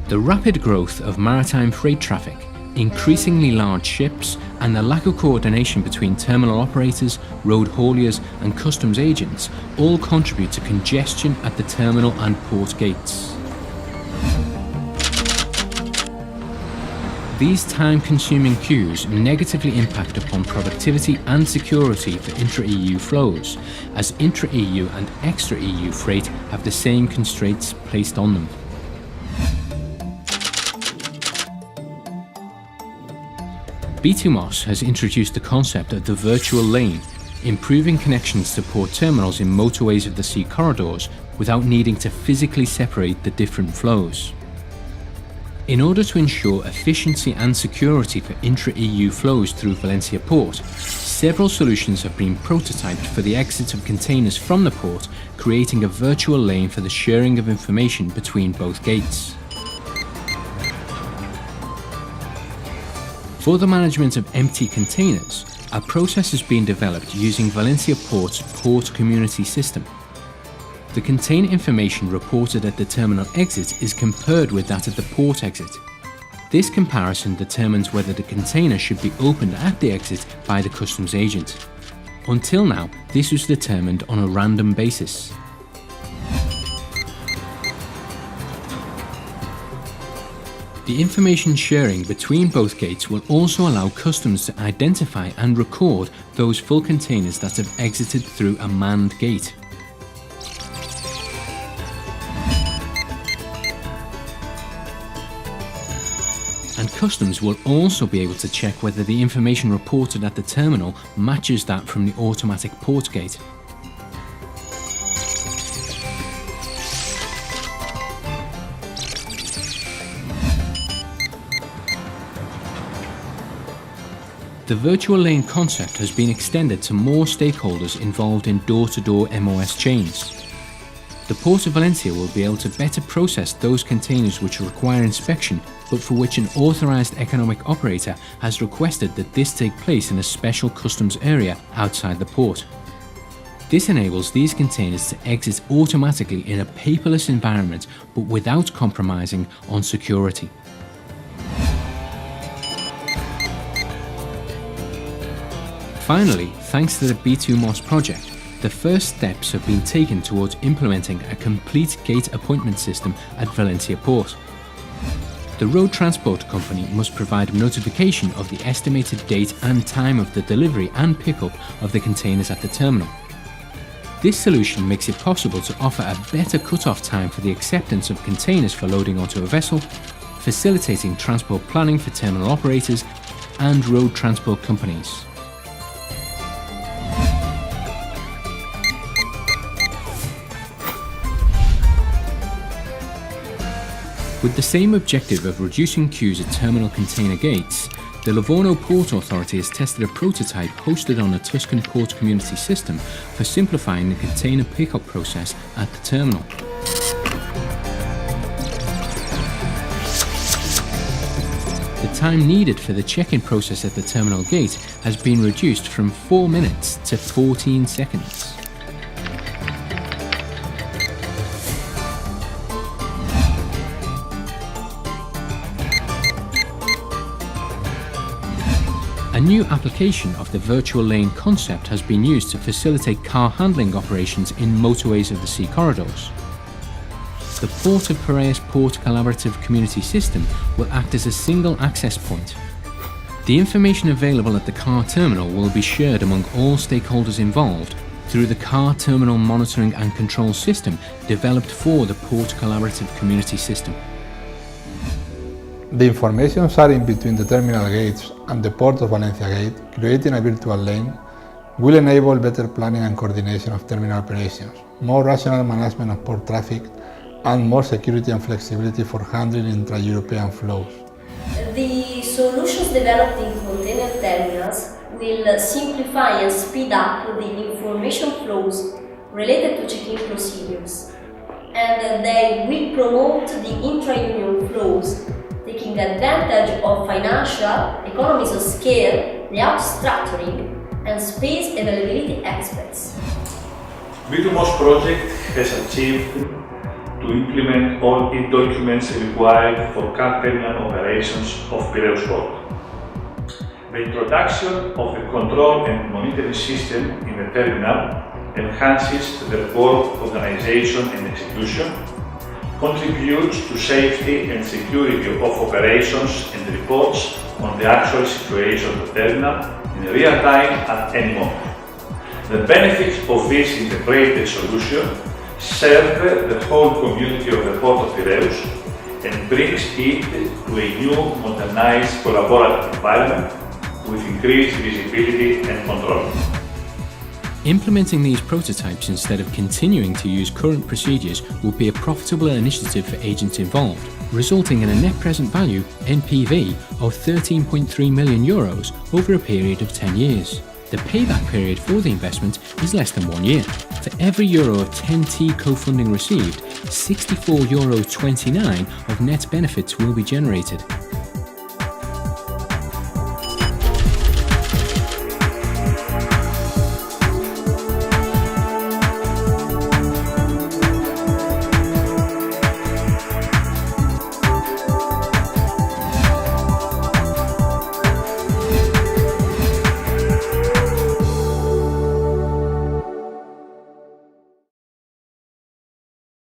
The rapid growth of maritime freight traffic, increasingly large ships, and the lack of coordination between terminal operators, road hauliers, and customs agents all contribute to congestion at the terminal and port gates. These time-consuming queues negatively impact upon productivity and security for intra-EU flows, as intra-EU and extra-EU freight have the same constraints placed on them. B2MoS has introduced the concept of the virtual lane, improving connections to port terminals in motorways of the sea corridors without needing to physically separate the different flows. In order to ensure efficiency and security for intra-EU flows through Valencia port, several solutions have been prototyped for the exit of containers from the port, creating a virtual lane for the sharing of information between both gates. For the management of empty containers, a process has been developed using Valencia Port's Port Community System. The container information reported at the terminal exit is compared with that at the port exit. This comparison determines whether the container should be opened at the exit by the customs agent. Until now, this was determined on a random basis. The information sharing between both gates will also allow customs to identify and record those full containers that have exited through a manned gate. And customs will also be able to check whether the information reported at the terminal matches that from the automatic port gate. The virtual lane concept has been extended to more stakeholders involved in door-to-door MoS chains. The Port of Valencia will be able to better process those containers which require inspection, but for which an authorised economic operator has requested that this take place in a special customs area outside the port. This enables these containers to exit automatically in a paperless environment, but without compromising on security. Finally, thanks to the B2MoS project, the first steps have been taken towards implementing a complete gate appointment system at Valencia Port. The road transport company must provide notification of the estimated date and time of the delivery and pickup of the containers at the terminal. This solution makes it possible to offer a better cut-off time for the acceptance of containers for loading onto a vessel, facilitating transport planning for terminal operators and road transport companies. With the same objective of reducing queues at terminal container gates, the Livorno Port Authority has tested a prototype hosted on a Tuscan port community system for simplifying the container pickup process at the terminal. The time needed for the check-in process at the terminal gate has been reduced from 4 minutes to 14 seconds. A new application of the virtual lane concept has been used to facilitate car handling operations in motorways of the sea corridors. The Port of Piraeus Port Collaborative Community System will act as a single access point. The information available at the car terminal will be shared among all stakeholders involved through the Car Terminal Monitoring and Control System developed for the Port Collaborative Community System. The information sharing between the terminal gates and the Port of Valencia gate, creating a virtual lane, will enable better planning and coordination of terminal operations, more rational management of port traffic, and more security and flexibility for handling intra-European flows. The solutions developed in container terminals will simplify and speed up the information flows related to check-in procedures, and they will promote the intra-union flows, taking advantage of financial economies of scale, layout structuring, and space availability aspects. B2MoS project has achieved to to implement all e-documents required for car terminal operations of Piraeus Port. The introduction of the control and monitoring system in the terminal enhances the port organization and execution, contributes to safety and security of operations and reports on the actual situation of the terminal in real time at any moment. The benefits of this integrated solution serve the whole community of the Port of Piraeus and brings it to a new, modernized, collaborative environment with increased visibility and control. Implementing these prototypes instead of continuing to use current procedures will be a profitable initiative for agents involved, resulting in a net present value (NPV) of €13.3 million over a period of 10 years. The payback period for the investment is less than 1 year. For every euro of 10T co-funding received, €64.29 of net benefits will be generated.